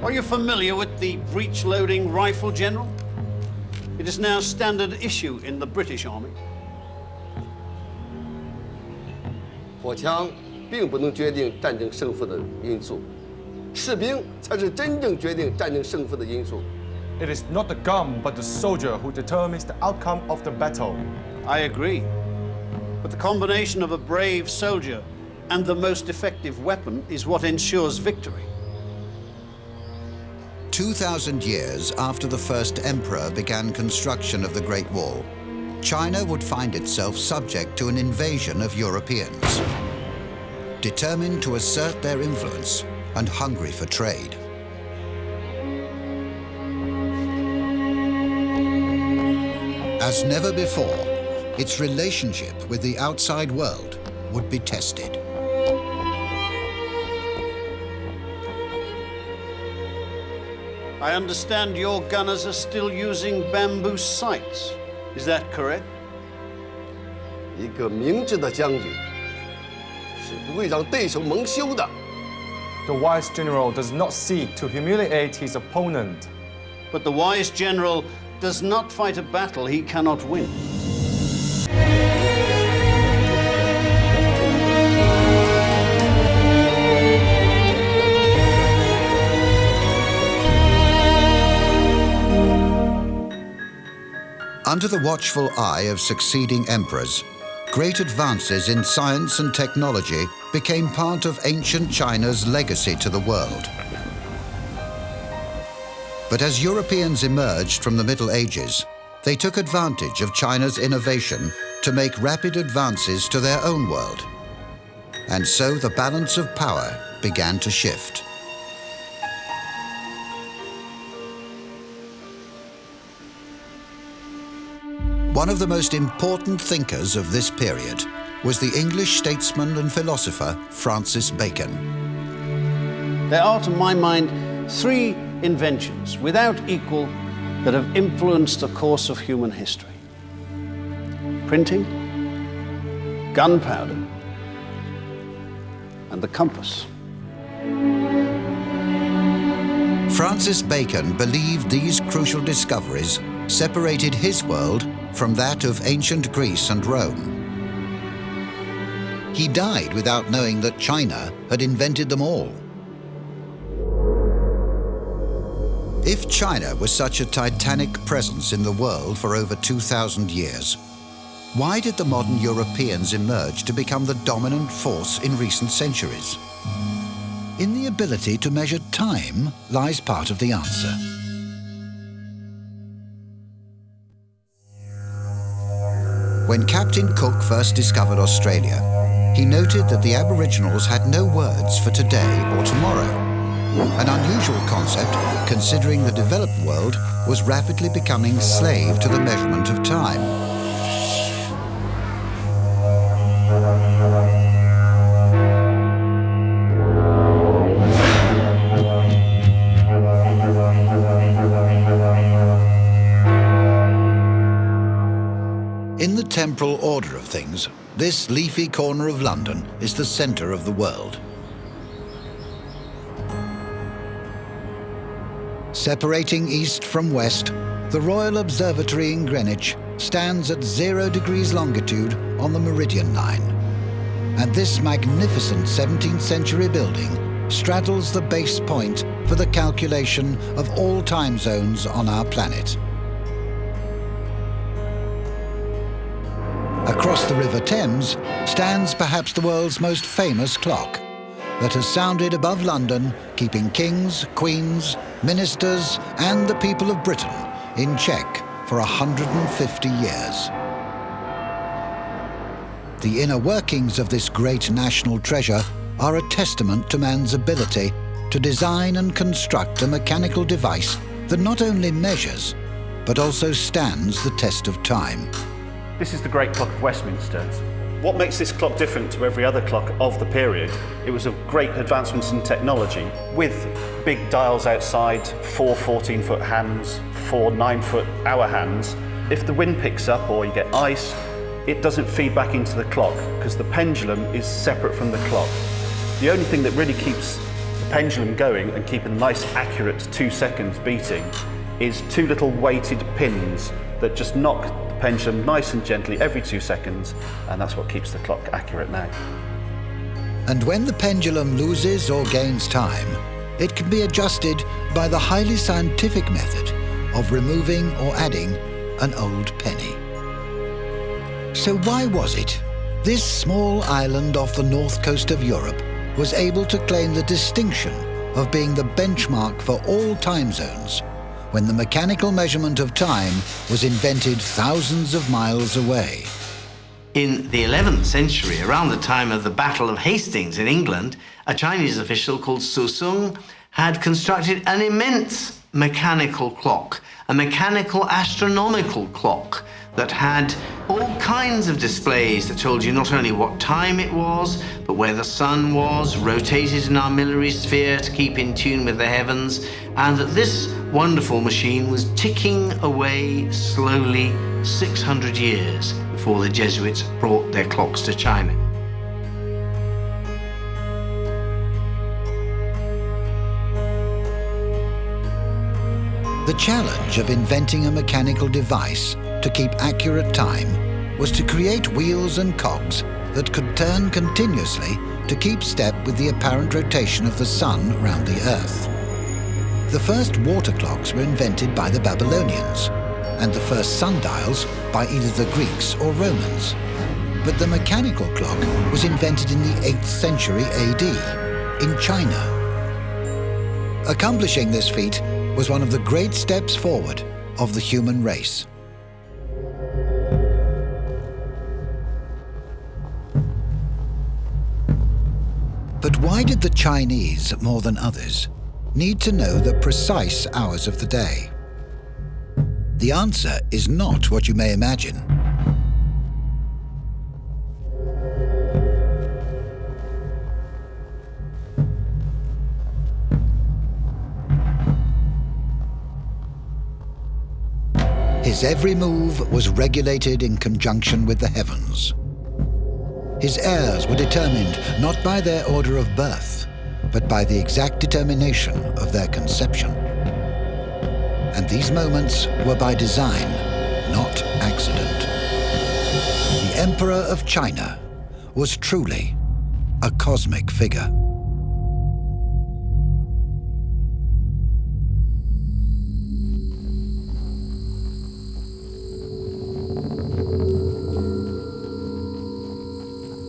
Are you familiar with the breech-loading rifle, General? It is now standard issue in the British Army. 火枪并不能决定战争胜负的因素，士兵才是真正决定战争胜负的因素。 It is not the gun, but the soldier who determines the outcome of the battle. I agree. But the combination of a brave soldier and the most effective weapon is what ensures victory. 2,000 years after the first emperor began construction of the Great Wall, China would find itself subject to an invasion of Europeans, determined to assert their influence and hungry for trade. As never before, its relationship with the outside world would be tested. I understand your gunners are still using bamboo sights. Is that correct? 一个明智的将军是不会让对手蒙羞的。 The wise general does not seek to humiliate his opponent. But the wise general does not fight a battle he cannot win. Under the watchful eye of succeeding emperors, great advances in science and technology became part of ancient China's legacy to the world. But as Europeans emerged from the Middle Ages, they took advantage of China's innovation to make rapid advances to their own world. And so the balance of power began to shift. One of the most important thinkers of this period was the English statesman and philosopher Francis Bacon. There are, to my mind, three inventions without equal that have influenced the course of human history: printing, gunpowder, and the compass. Francis Bacon believed these crucial discoveries separated his world from that of ancient Greece and Rome. He died without knowing that China had invented them all. If China was such a titanic presence in the world for over 2,000 years, why did the modern Europeans emerge to become the dominant force in recent centuries? In the ability to measure time lies part of the answer. When Captain Cook first discovered Australia, he noted that the Aboriginals had no words for today or tomorrow. An unusual concept, considering the developed world was rapidly becoming slave to the measurement of time. In the temporal order of things, this leafy corner of London is the centre of the world. Separating east from west, the Royal Observatory in Greenwich stands at 0 degrees longitude on the meridian line. And this magnificent 17th century building straddles the base point for the calculation of all time zones on our planet. Across the River Thames stands perhaps the world's most famous clock that has sounded above London, keeping kings, queens, ministers, and the people of Britain in check for 150 years. The inner workings of this great national treasure are a testament to man's ability to design and construct a mechanical device that not only measures, but also stands the test of time. This is the Great Clock of Westminster. What makes this clock different to every other clock of the period? It was a great advancements in technology, with big dials outside, 4 14-foot hands, 4 9-foot hour hands. If the wind picks up or you get ice, it doesn't feed back into the clock because the pendulum is separate from the clock. The only thing that really keeps the pendulum going and keep a nice accurate 2 seconds beating is 2 little weighted pins that just knock the pendulum nice and gently every 2 seconds, and that's what keeps the clock accurate now. And when the pendulum loses or gains time, it can be adjusted by the highly scientific method of removing or adding an old penny. So why was it this small island off the north coast of Europe was able to claim the distinction of being the benchmark for all time zones when the mechanical measurement of time was invented thousands of miles away? In the 11th century, around the time of the Battle of Hastings in England, a Chinese official called Su Sung had constructed an immense mechanical clock, a mechanical astronomical clock that had all kinds of displays that told you not only what time it was, but where the sun was, rotated in our miliary sphere to keep in tune with the heavens, and that this wonderful machine was ticking away slowly 600 years before the Jesuits brought their clocks to China. The challenge of inventing a mechanical device to keep accurate time was to create wheels and cogs that could turn continuously to keep step with the apparent rotation of the sun around the Earth. The first water clocks were invented by the Babylonians, and the first sundials by either the Greeks or Romans. But the mechanical clock was invented in the 8th century AD in China. Accomplishing this feat was one of the great steps forward of the human race. But why did the Chinese, more than others, need to know the precise hours of the day? The answer is not what you may imagine. His every move was regulated in conjunction with the heavens. His heirs were determined not by their order of birth, but by the exact determination of their conception. And these moments were by design, not accident. The Emperor of China was truly a cosmic figure.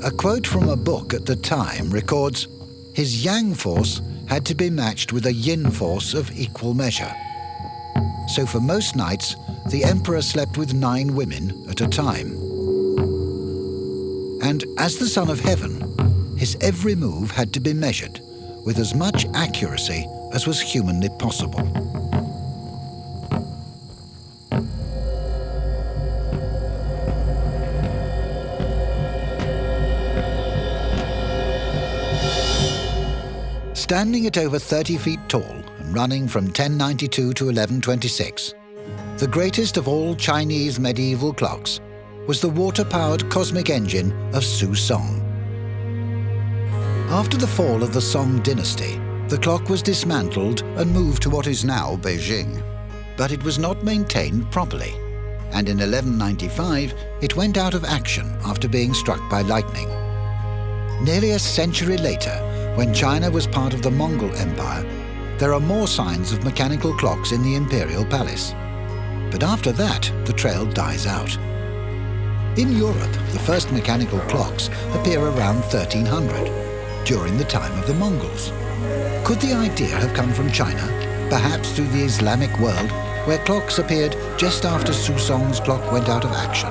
A quote from a book at the time records, "His yang force had to be matched with a yin force of equal measure." So for most nights, the emperor slept with 9 women at a time. And as the Son of Heaven, his every move had to be measured with as much accuracy as was humanly possible. Standing at over 30 feet tall and running from 1092 to 1126, the greatest of all Chinese medieval clocks was the water-powered cosmic engine of Su Song. After the fall of the Song dynasty, the clock was dismantled and moved to what is now Beijing. But it was not maintained properly, and in 1195 it went out of action after being struck by lightning. Nearly a century later, when China was part of the Mongol Empire, there are more signs of mechanical clocks in the imperial palace. But after that, the trail dies out. In Europe, the first mechanical clocks appear around 1300, during the time of the Mongols. Could the idea have come from China, perhaps through the Islamic world, where clocks appeared just after Su Song's clock went out of action?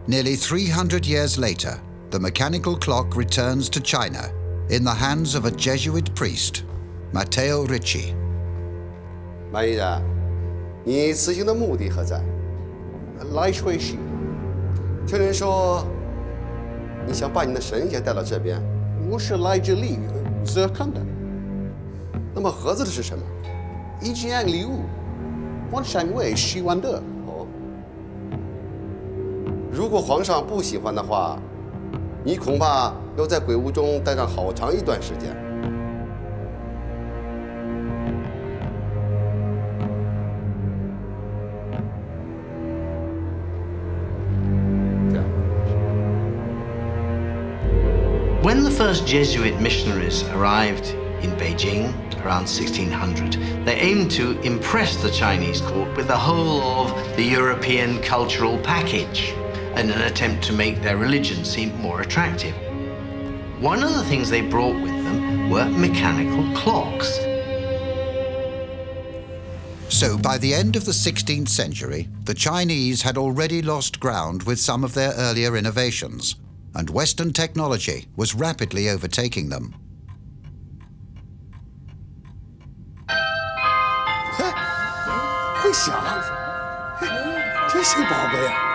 Nearly 300 years later, the mechanical clock returns to China in the hands of a Jesuit priest, Matteo Ricci. 满依然，你此行的目的何在？来吹嘘。听人说，你想把你的神仙带到这边。我是来这里做看的。那么盒子的是什么？一件礼物，我认为希望的。哦。如果皇上不喜欢的话，你恐怕要在鬼屋中待上好长一段时间。When the first Jesuit missionaries arrived in Beijing around 1600, they aimed to impress the Chinese court with the whole of the European cultural package in an attempt to make their religion seem more attractive. One of the things they brought with them were mechanical clocks. So by the end of the 16th century, the Chinese had already lost ground with some of their earlier innovations, and Western technology was rapidly overtaking them. 会响，真是个宝贝啊！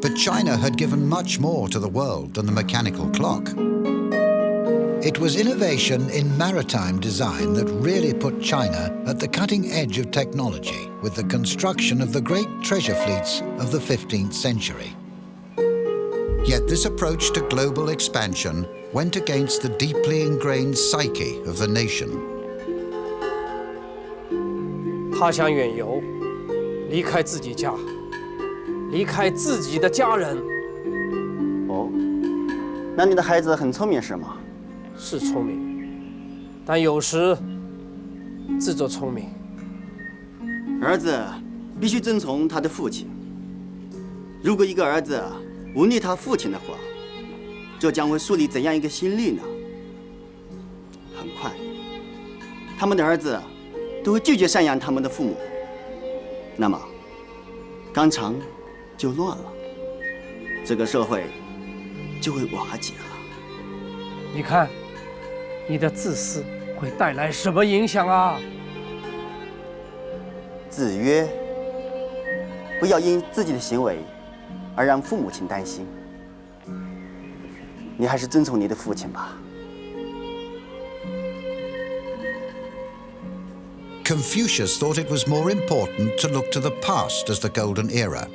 But China had given much more to the world than the mechanical clock. It was innovation in maritime design that really put China at the cutting edge of technology with the construction of the great treasure fleets of the 15th century. Yet this approach to global expansion went against the deeply ingrained psyche of the nation. 他乡远游，离开自己家，离开自己的家人。哦，那你的孩子很聪明是吗？是聪明，但有时自作聪明。儿子必须遵从他的父亲。如果一个儿子忤逆他父亲的话，这将会树立怎样一个心理呢？很快，他们的儿子都会拒绝赡养他们的父母，那么纲常就乱了，这个社会就会瓦解了。你看，你的自私会带来什么影响啊？子曰：“不要因自己的行为而让父母亲担心。”你还是遵从你的父亲吧。 Confucius thought it was more important to look to the past as the golden era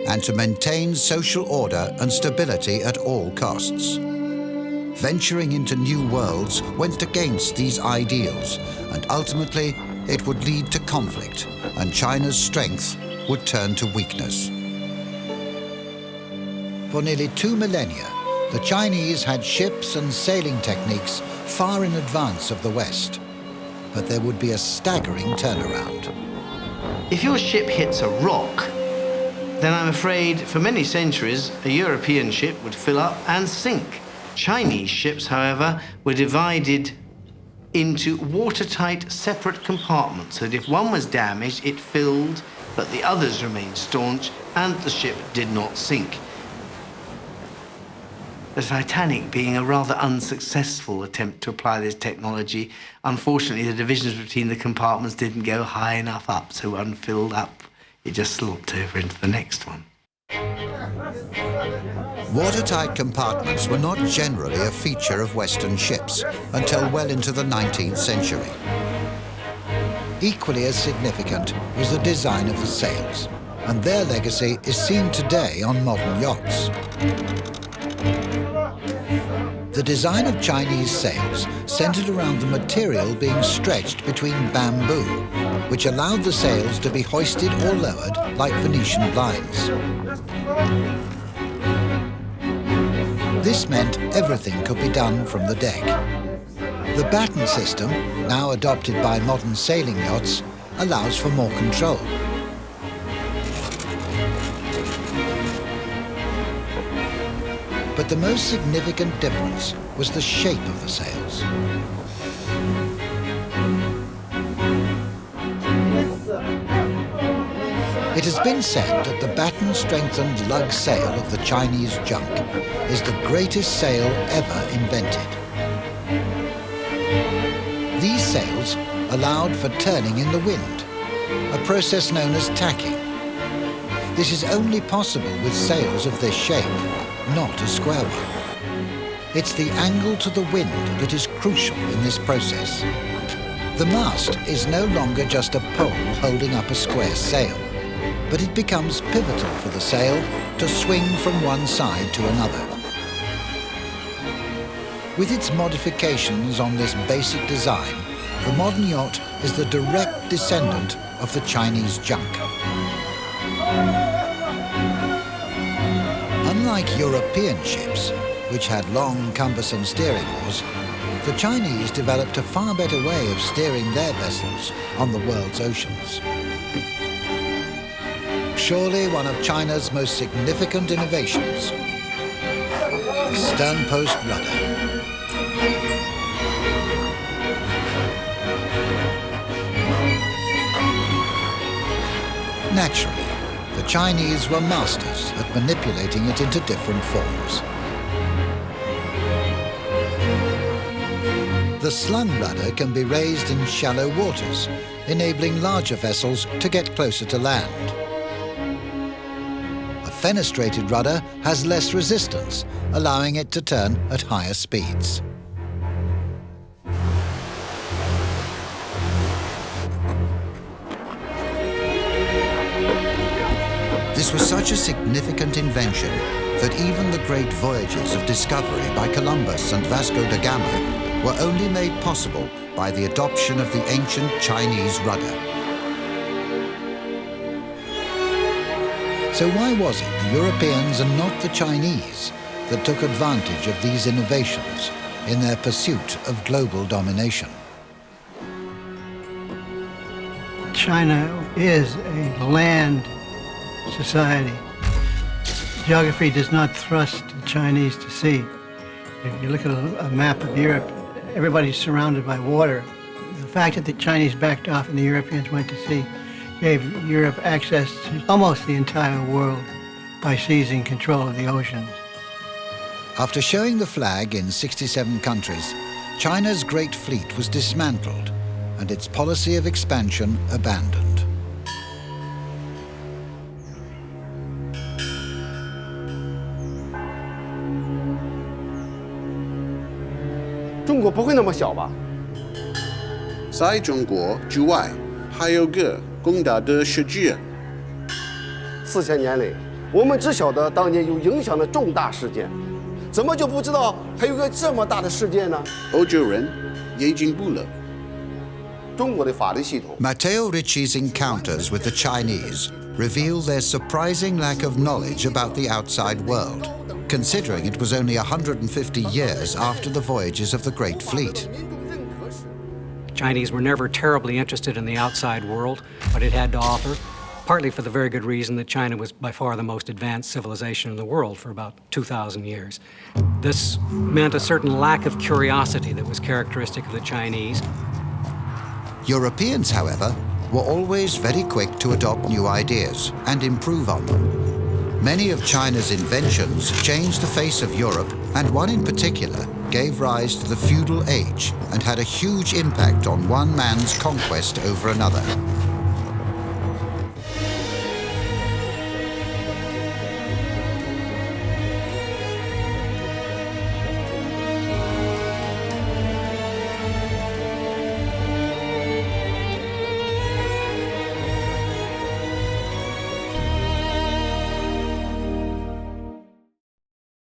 and to maintain social order and stability at all costs. Venturing into new worlds went against these ideals, and ultimately it would lead to conflict, and China's strength would turn to weakness. For nearly 2 millennia, the Chinese had ships and sailing techniques far in advance of the West. But there would be a staggering turnaround. If your ship hits a rock, then I'm afraid for many centuries a European ship would fill up and sink. Chinese ships, however, were divided into watertight separate compartments so that if one was damaged, it filled, but the others remained staunch and the ship did not sink. The Titanic being a rather unsuccessful attempt to apply this technology, unfortunately the divisions between the compartments didn't go high enough up, so one filled up, it just slopped over into the next one. Watertight compartments were not generally a feature of Western ships until well into the 19th century. Equally as significant was the design of the sails, and their legacy is seen today on modern yachts. The design of Chinese sails centered around the material being stretched between bamboo, which allowed the sails to be hoisted or lowered like Venetian blinds. This meant everything could be done from the deck. The batten system, now adopted by modern sailing yachts, allows for more control. But the most significant difference was the shape of the sails. It has been said that the batten-strengthened lug sail of the Chinese junk is the greatest sail ever invented. These sails allowed for turning in the wind, a process known as tacking. This is only possible with sails of this shape, not a square one. It's the angle to the wind that is crucial in this process. The mast is no longer just a pole holding up a square sail, but it becomes pivotal for the sail to swing from one side to another. With its modifications on this basic design, the modern yacht is the direct descendant of the Chinese junk. Unlike European ships, which had long, cumbersome steering oars, the Chinese developed a far better way of steering their vessels on the world's oceans. Surely one of China's most significant innovations, the sternpost rudder. Naturally, the Chinese were masters at manipulating it into different forms. The slung rudder can be raised in shallow waters, enabling larger vessels to get closer to land. A fenestrated rudder has less resistance, allowing it to turn at higher speeds. This was such a significant invention that even the great voyages of discovery by Columbus and Vasco da Gama were only made possible by the adoption of the ancient Chinese rudder. So why was it the Europeans and not the Chinese that took advantage of these innovations in their pursuit of global domination? China is a land society. Geography does not thrust the Chinese to sea. If you look at a map of Europe, everybody's surrounded by water. The fact that the Chinese backed off and the Europeans went to sea gave Europe access to almost the entire world by seizing control of the oceans. After showing the flag in 67 countries, China's great fleet was dismantled and its policy of expansion abandoned. 中国不会那么小吧？在中国之外，还有个更大的世界。4000年里，我们只晓得当年有影响的重大事件，怎么就不知道还有个这么大的世界呢？欧洲人也进步了。中国的法律系统。 Matteo Ricci's encounters with the Chinese reveal their surprising lack of knowledge about the outside world, considering it was only 150 years after the voyages of the Great Fleet. Chinese were never terribly interested in the outside world, what it had to offer, partly for the very good reason that China was by far the most advanced civilization in the world for about 2,000 years. This meant a certain lack of curiosity that was characteristic of the Chinese. Europeans, however, were always very quick to adopt new ideas and improve on them. Many of China's inventions changed the face of Europe, and one in particular gave rise to the feudal age and had a huge impact on one man's conquest over another.